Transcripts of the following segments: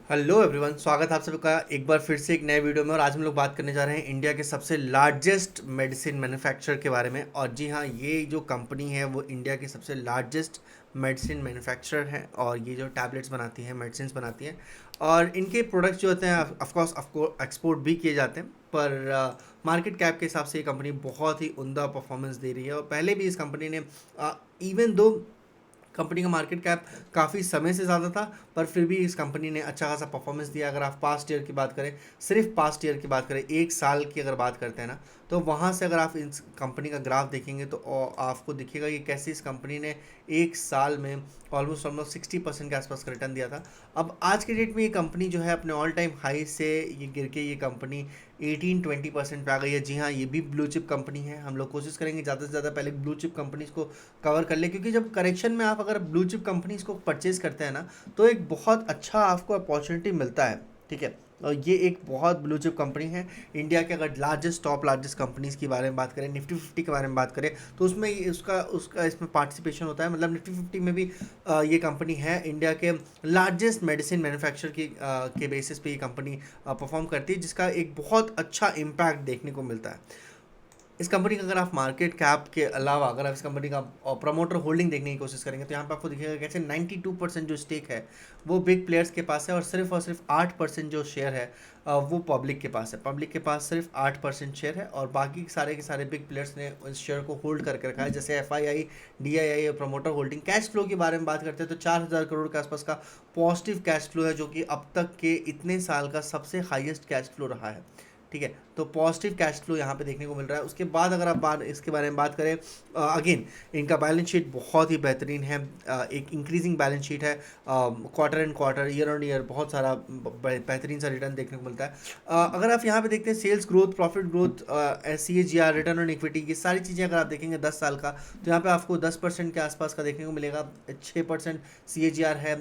Hello everyone, स्वागत है आप सबका एक बार फिर से एक नए वीडियो में। और आज हम लोग बात करने जा रहे हैं इंडिया के सबसे लार्जेस्ट मेडिसिन मैन्युफैक्चरर के बारे में। और जी हाँ, ये जो कंपनी है वो इंडिया की सबसे लार्जेस्ट मेडिसिन मैन्युफैक्चरर है और ये जो टैबलेट्स बनाती हैं, मेडिसिन बनाती हैं। और इनके प्रोडक्ट्स जो होते हैं ऑफकोर्स एक्सपोर्ट भी किए जाते हैं, पर मार्केट कैप के हिसाब से ये कंपनी बहुत ही उम्दा परफॉर्मेंस दे रही है। और पहले भी इस कंपनी ने इवन दो कंपनी का मार्केट कैप काफ़ी समय से ज़्यादा था, पर फिर भी इस कंपनी ने अच्छा खासा परफॉर्मेंस दिया। अगर आप पास्ट ईयर की बात करें, सिर्फ पास्ट ईयर की बात करें, एक साल की अगर बात करते हैं ना, तो वहाँ से अगर आप इस कंपनी का ग्राफ देखेंगे तो आपको दिखेगा कि कैसे इस कंपनी ने एक साल में ऑलमोस्ट ऑलमोस्ट 60% के आसपास का रिटर्न दिया था। अब आज के डेट में ये कंपनी जो है अपने ऑल टाइम हाई से ये गिर के ये कंपनी 18-20% पे आ गई है। जी हाँ, ये भी ब्लू चिप कंपनी है। हम लोग कोशिश करेंगे ज़्यादा से ज़्यादा पहले ब्लू चिप कंपनीज़ को कवर कर ले, क्योंकि जब करेक्शन में आप अगर ब्लू चिप कंपनीज़ को परचेज करते हैं ना, तो एक बहुत अच्छा आपको अपॉर्चुनिटी मिलता है। ठीक है, और ये एक बहुत ब्लू चिप कंपनी है। इंडिया के अगर टॉप लार्जेस्ट कंपनीज़ के बारे में बात करें, निफ्टी 50 के बारे में बात करें, तो उसमें उसका उसका इसमें पार्टिसिपेशन होता है। मतलब निफ्टी 50 में भी ये कंपनी है। इंडिया के लार्जेस्ट मेडिसिन मैन्युफैक्चर के बेसिस पे ये कंपनी परफॉर्म करती है, जिसका एक बहुत अच्छा इम्पैक्ट देखने को मिलता है। इस कंपनी का अगर आप मार्केट कैप के अलावा अगर आप इस कंपनी का प्रमोटर होल्डिंग देखने की कोशिश करेंगे, तो यहाँ पे आपको दिखेगा कैसे 92% जो स्टेक है वो बिग प्लेयर्स के पास है, और सिर्फ 8% जो शेयर है वो पब्लिक के पास है। पब्लिक के पास सिर्फ 8% शेयर है, और बाकी सारे के सारे बिग प्लेयर्स ने इस शेयर को होल्ड करके रखा है, जैसे FII, DII और प्रमोटर होल्डिंग। कैश फ्लो के बारे में बात करते हैं तो 4,000 करोड़ के आसपास का पॉजिटिव कैश फ्लो है, जो कि अब तक के इतने साल का सबसे हाईएस्ट कैश फ्लो रहा है। ठीक है, तो पॉजिटिव कैश फ्लो यहाँ पे देखने को मिल रहा है। उसके बाद अगर आप इसके बारे में बात करें, अगेन इनका बैलेंस शीट बहुत ही बेहतरीन है। एक इंक्रीजिंग बैलेंस शीट है, quarter and quarter, year on year बहुत सारा बेहतरीन सा रिटर्न देखने को मिलता है। अगर आप यहाँ पे देखते हैं sales growth, profit growth, CAGR, return on equity, ये सारी चीज़ें अगर आप देखेंगे 10 साल का, तो यहाँ पे आपको 10% के आसपास का देखने को मिलेगा। 6% CAGR है।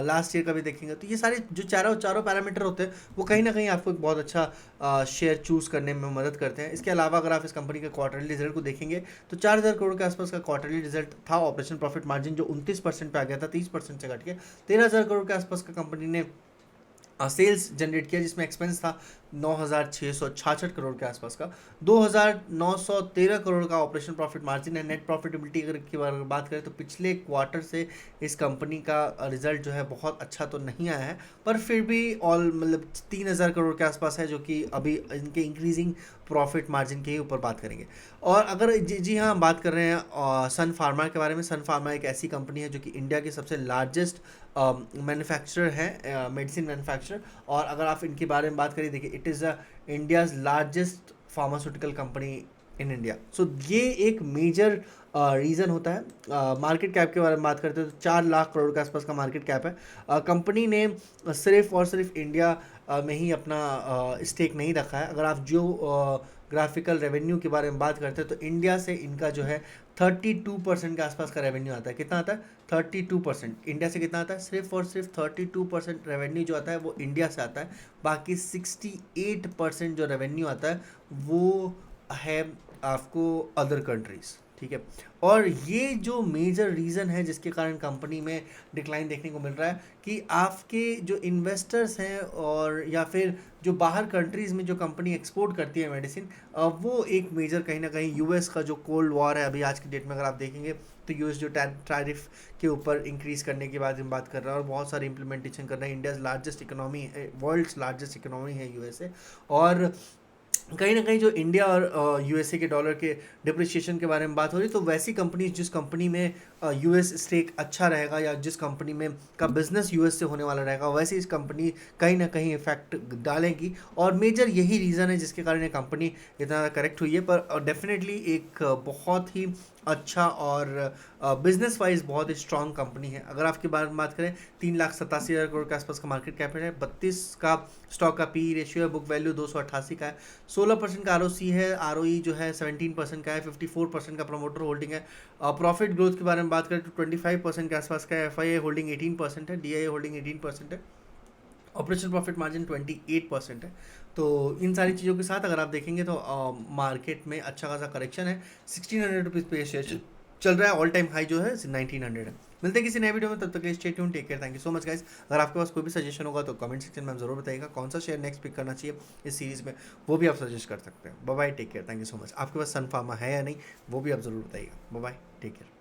लास्ट ईयर का भी देखेंगे तो ये सारे जो चारों चारों पैरामीटर होते हैं वो कहीं ना कहीं आपको एक बहुत अच्छा शेयर चूज़ करने में मदद करते हैं। इसके अलावा अगर आप इस कंपनी के क्वार्टरली रिजल्ट को देखेंगे तो 4,000 करोड़ के आसपास का क्वार्टरली रिजल्ट था। ऑपरेशन प्रॉफिट मार्जिन जो 29% पे आ गया था, 30% से घट के 13,000 करोड़ के आसपास का कंपनी ने सेल्स जनरेट किया, जिसमें एक्सपेंस था 9,666 करोड़ के आसपास का। 2,913 करोड़ का ऑपरेशन प्रॉफिट मार्जिन है। नेट प्रॉफिटेबिलिटी अगर की बात करें तो पिछले क्वार्टर से इस कंपनी का रिजल्ट जो है बहुत अच्छा तो नहीं आया है, पर फिर भी ऑल मतलब 3,000 करोड़ के आसपास है, जो कि अभी इनके इंक्रीजिंग प्रॉफिट मार्जिन के ही ऊपर बात करेंगे। और अगर जी हाँ, हम बात कर रहे हैं सन फार्मा के बारे में। सन फार्मा एक ऐसी कंपनी है जो कि इंडिया की सबसे लार्जेस्ट मैन्युफैक्चरर है, मेडिसिन मैन्युफैक्चरर। और अगर आप इनके बारे में बात करें, देखिए it is India's largest pharmaceutical company in India. So ये एक मेजर रीज़न होता है। मार्केट कैप के बारे में बात करते हैं तो 4 लाख करोड़ के आसपास का मार्केट कैप है। कंपनी ने सिर्फ और सिर्फ इंडिया में ही अपना स्टेक नहीं रखा है। अगर आप जो ग्राफिकल रेवेन्यू के बारे में बात करते हैं तो इंडिया से इनका जो है 32% के आसपास का रेवेन्यू आता है। कितना आता है? 32%। इंडिया से कितना आता है? सिर्फ और सिर्फ 32% रेवेन्यू जो आता है वो इंडिया से आता है। बाकी 68% जो रेवेन्यू आता है वो है आपको अदर कंट्रीज़। ठीक है, और ये जो मेजर रीज़न है जिसके कारण कंपनी में डिक्लाइन देखने को मिल रहा है कि आपके जो इन्वेस्टर्स हैं और या फिर जो बाहर कंट्रीज़ में जो कंपनी एक्सपोर्ट करती है मेडिसिन, वो एक मेजर कहीं ना कहीं यूएस का जो कोल्ड वॉर है अभी आज की डेट में अगर आप देखेंगे तो यूएस जो टैरिफ के ऊपर इंक्रीज़ करने के बाद हम बात कर रहा है और बहुत सारी इंप्लीमेंटेशन कर रहे हैं। इंडियाज़ लार्जेस्ट इकोनॉमी है, वर्ल्ड्स लार्जेस्ट इकोनॉमी है यूएसए। और कहीं ना कहीं जो इंडिया और यूएसए के डॉलर के डिप्रिसिएशन के बारे में बात हो रही, तो वैसी कंपनी जिस कंपनी में यूएस स्टेक अच्छा रहेगा या जिस कंपनी में का बिजनेस यूएस से होने वाला रहेगा, वैसे इस कंपनी कहीं ना कहीं इफेक्ट डालेगी। और मेजर यही रीज़न है जिसके कारण ये कंपनी इतना ज़्यादा करेक्ट हुई है। पर डेफिनेटली एक बहुत ही अच्छा और बिजनेस वाइज बहुत ही स्ट्रॉन्ग कंपनी है। अगर आपके बारे में बात करें, 3,87,000 करोड़ के आसपास का मार्केट कैप है, 32 का स्टॉक का पी रेशियो है, बुक वैल्यू 288 का है, 16% का ROC है, ROE जो है 17% का है, 54% का प्रमोटर होल्डिंग है। प्रॉफिट ग्रोथ के बारे में बात करें तो 25% के आसपास का है, FII होल्डिंग 18% है, DII होल्डिंग 18% है, ऑपरेशन प्रॉफिट मार्जिन 28% है। तो इन सारी चीज़ों के साथ अगर आप देखेंगे तो मार्केट में अच्छा खासा करेक्शन है। 1,600 रुपीज़ पे शेयर चल रहा है। ऑल टाइम हाई जो है 1,900 है। मिलते हैं किसी नए वीडियो में, तब तक के लिए stay tune, take care, thank you so much guys. अगर आपके पास कोई भी सजेशन होगा तो कमेंट सेक्शन में आप जरूर बताइएगा कौन सा शेयर नेक्स्ट पिक करना चाहिए इस सीरीज में, वो भी आप सजेस्ट कर सकते हैं। Bye bye, take care, thank you so much. आपके पास सन फार्मा है या नहीं वो भी आप जरूर बताइएगा। Bye bye, take care.